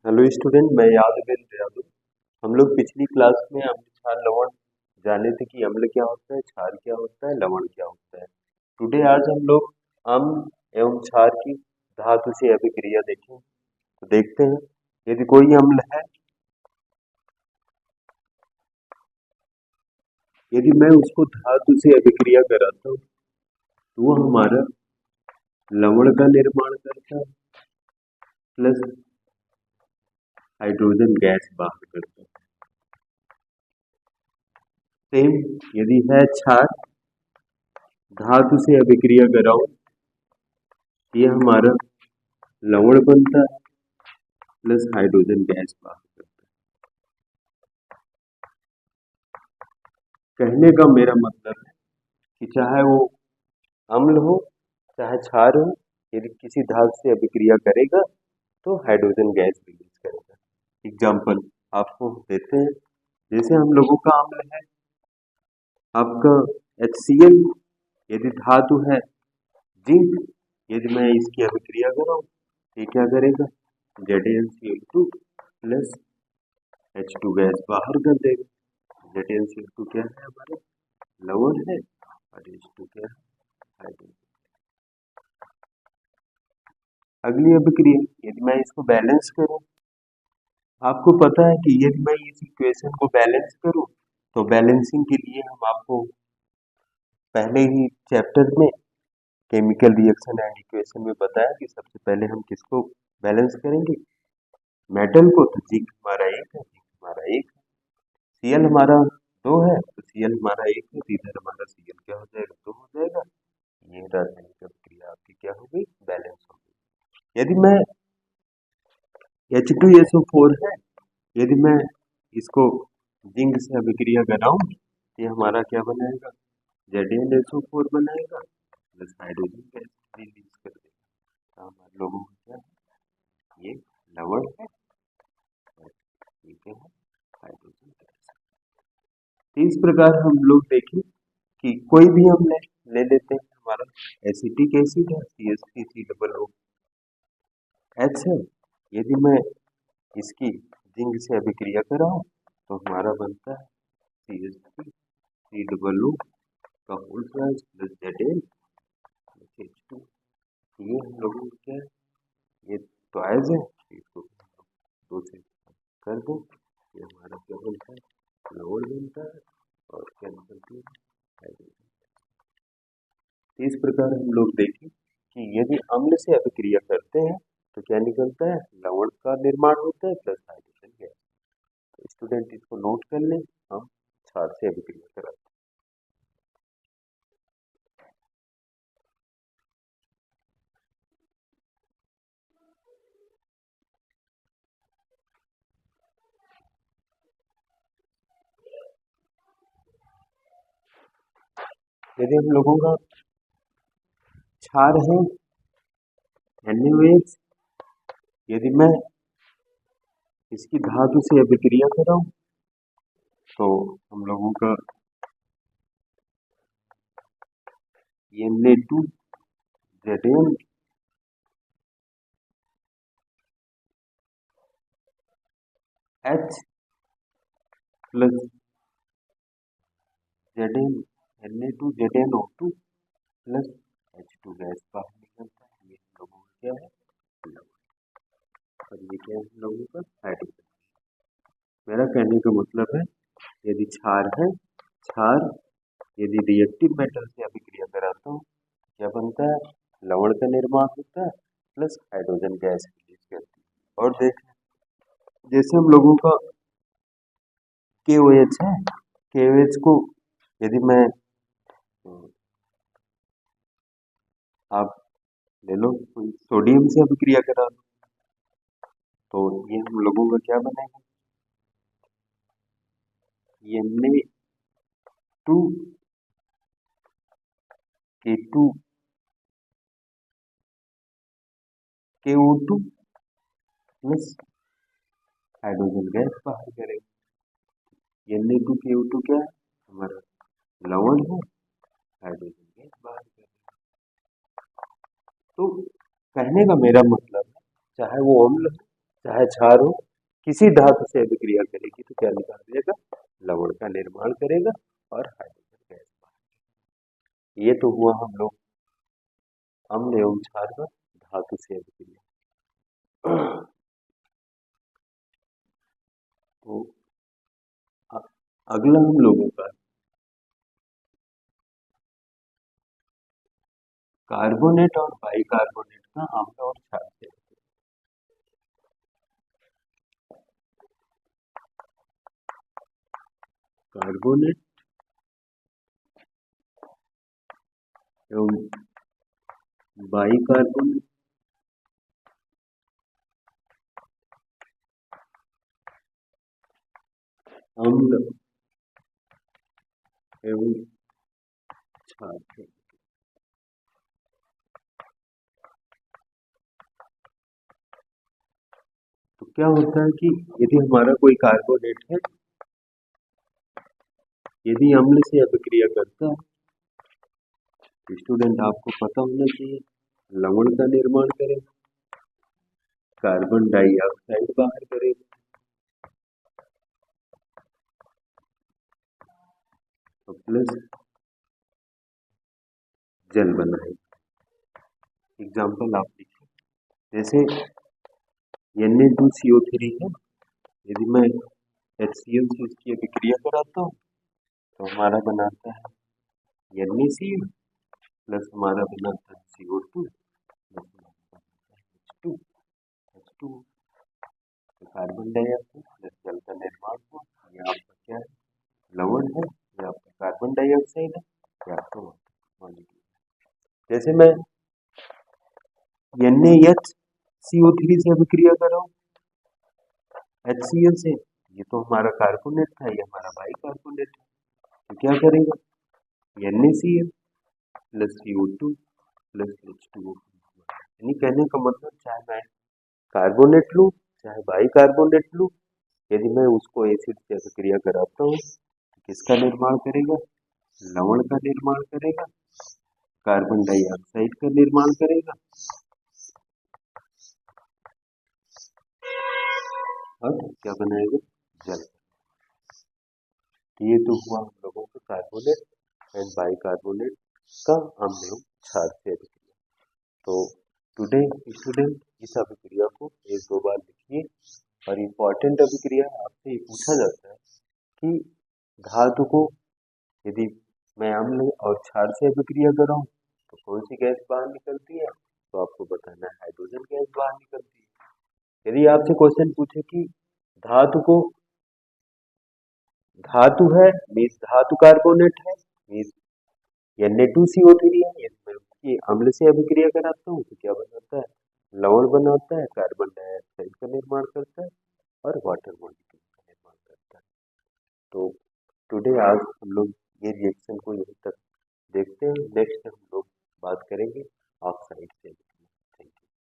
Hello student, मैं यादव। हम लोग पिछली क्लास में अम्ल क्षार लवण जाने थे कि अम्ल क्या होता है, क्षार क्या होता है, लवण क्या होता है। टुडे आज हम लोग अम्ल एवं क्षार की धातु से अभिक्रिया देखें। तो देखते हैं, यदि कोई अम्ल है, यदि मैं उसको धातु से अभिक्रिया कराता हूँ तो वो हमारा लवण का निर्माण करता है प्लस हाइड्रोजन गैस बाहर करता है। सेम यदि है क्षार, धातु से अभिक्रिया कराओ, ये हमारा लवण बनता है प्लस हाइड्रोजन गैस बाहर करता है। कहने का मेरा मतलब है कि चाहे वो अम्ल हो चाहे क्षार हो, यदि किसी धातु से अभिक्रिया करेगा तो हाइड्रोजन गैस रिलीज करेगा। एग्जाम्पल आपको देते हैं, जैसे हम लोगों का अम्ल है आपका HCl, यदि धातु है जिंक, यदि मैं इसकी अभिक्रिया कराऊं ये क्या करेगा, ZnCl2 प्लस H2 गैस बाहर कर देगा। ZnCl2 क्या है, हमारे लवण है, और H2 क्या है, हाइड्रोजन। अगली अभिक्रिया, यदि मैं इसको बैलेंस करूं, आपको पता है कि यदि मैं इस इक्वेशन को बैलेंस करूं तो बैलेंसिंग के लिए हम आपको पहले ही चैप्टर में केमिकल रिएक्शन एंड इक्वेशन में बताया कि सबसे पहले हम किसको बैलेंस करेंगे, मेटल को। तो जिंक हमारा एक है, Cl हमारा 2 है तो Cl हमारा 1 है, तो इधर हमारा Cl क्या हो जाएगा, 2 हो जाएगा। ये रासायनिक अभिक्रिया आपकी क्या हो गई, बैलेंस हो गई। यदि मैं H2SO4 है, यदि मैं इसको जिंक से अभिक्रिया कराऊं ये हमारा क्या बनाएगा, ZnSO4 बनाएगा प्लस हाइड्रोजन गैस रिलीज कर देगा। तो हमारे लोगों को क्या है, ये लवण है और ये क्या है, हाइड्रोजन गैस। तो इस प्रकार हम लोग देखें कि कोई भी हम ले लेते हैं, हमारा एसिटिक एसिड है CH3COO H है, यदि मैं इसकी जिंक से अभिक्रिया कराऊं तो हमारा बनता है CH3COO का होल स्क्वायर प्लस ZnH2। ये हम लोगों को क्या है, ये ट्वाइस है, इसको 2 से कर दो, ये हमारा क्या बनता है, लवण बनता है और क्या निकलती है, हाइड्रोजन। इस प्रकार हम लोग देखें कि यदि अम्ल से अभिक्रिया करते हैं तो क्या निकलता है, लवण का निर्माण होता है प्लस हाइड्रोजन गैस। तो स्टूडेंट इसको नोट कर लें, हम क्षार से अभिक्रिया कराते हैं। यदि हम लोगों का क्षार है NaOH, यदि मैं इसकी धातु से अभिक्रिया कराऊं तो हम लोगों का Na2Zn H plus Zn Na2ZnO2 plus H2 gas बाहर निकलता है। ये हम लोगों का क्या है, लवण। और ये क्या है हम लोगों का, हाइड्रोजन। मेरा कहने का मतलब है, यदि क्षार है, क्षार यदि रिएक्टिव मेटल से अभिक्रिया कराता हूँ क्या बनता है, लवण का निर्माण होता है प्लस हाइड्रोजन गैस रिलीज करती है। और देखें, जैसे हम लोगों का KOH है, KOH को यदि मैं आप ले लो कोई सोडियम से अभिक्रिया करा दो तो ये हम लोगों का क्या बनेगा, ये Na2 K2 KO2 plus hydrogen gas बाहर करेगा। Na2 KO2 क्या है, हमारा लवण है, हाइड्रोजन गैस बाहर करेगा। तो कहने का मेरा मतलब है, चाहे वो अम्ल हो चाहे क्षार हो, किसी धातु से अभिक्रिया करेगी तो क्या निकाल देगा, लवण का निर्माण करेगा और हाइड्रोजन गैस बाहर। ये तो हुआ हम लोग अम्ल एवं क्षार का धातु से अभिक्रिया। तो अगला हम लोगों का कार्बोनेट और बाइकार्बोनेट का अम्ल और क्षार से। कार्बोनेट एवं बाइकार्बोनेट अम्ल एवं क्षार से। तो क्या होता है कि यदि हमारा कोई कार्बोनेट है, यदि अम्ल से अभिक्रिया करता है, स्टूडेंट आपको पता होना चाहिए लवण का निर्माण करेगा, कार्बन डाइऑक्साइड बाहर करेगा, तो प्लस जल बनाएगा। एग्जाम्पल आप लिखिए, जैसे Na2CO3 है, यदि मैं HCl से इसकी अभिक्रिया कराता हूँ तो हमारा बनाता है NaCl प्लस हमारा बनाता है CO2 प्लस H2। तो कार्बन डाइऑक्साइड प्लस जल का निर्माण हुआ। ये आपका क्या है, लवण है, ये आपका कार्बन डाइऑक्साइड है, ये आपका मॉलिक्यूल। जैसे मैं NaHCO3 से अभिक्रिया कर रहा हूँ HCl से, ये तो हमारा कार्बोनेट था, ये हमारा बाइकार्बोनेट है, तो क्या करेगा NaCl plus CO2 plus H2O। यानी कहने का मतलब चाहे मैं कार्बोनेट लूँ चाहे बाइकार्बोनेट लूँ, यदि मैं उसको एसिड से अभिक्रिया कराता हूँ तो किसका निर्माण करेगा, लवण का निर्माण करेगा, कार्बन डाइऑक्साइड का निर्माण करेगा और क्या बनाएगा, जल। ये तो हुआ हम लोगों का कार्बोनेट एंड बाइकार्बोनेट का अम्ल एवं क्षार से अभिक्रिया। तो टुडे स्टूडेंट इस अभिक्रिया को एक दो बार लिखिए। और इम्पोर्टेंट अभिक्रिया आपसे ये पूछा जाता है कि धातु को यदि मैं अम्ल और क्षार से अभिक्रिया कर रहा हूँ तो कौन सी गैस बाहर निकलती है, तो आपको बताना है हाइड्रोजन गैस बाहर निकलती है। यदि आपसे क्वेश्चन पूछे कि धातु को, धातु है मीन्स धातु कार्बोनेट है मीन्स Na2CO3 है, यदि मैं उसकी अम्ल से अभिक्रिया कराता हूँ तो क्या बनाता है, लवण बनाता है, कार्बन डाइऑक्साइड का निर्माण करता है और वाटर मॉलिक्यूल का निर्माण करता है। तो टुडे आज हम लोग ये रिएक्शन को यहीं तक देखते हैं। नेक्स्ट हम लोग बात करेंगे ऑक्साइड से।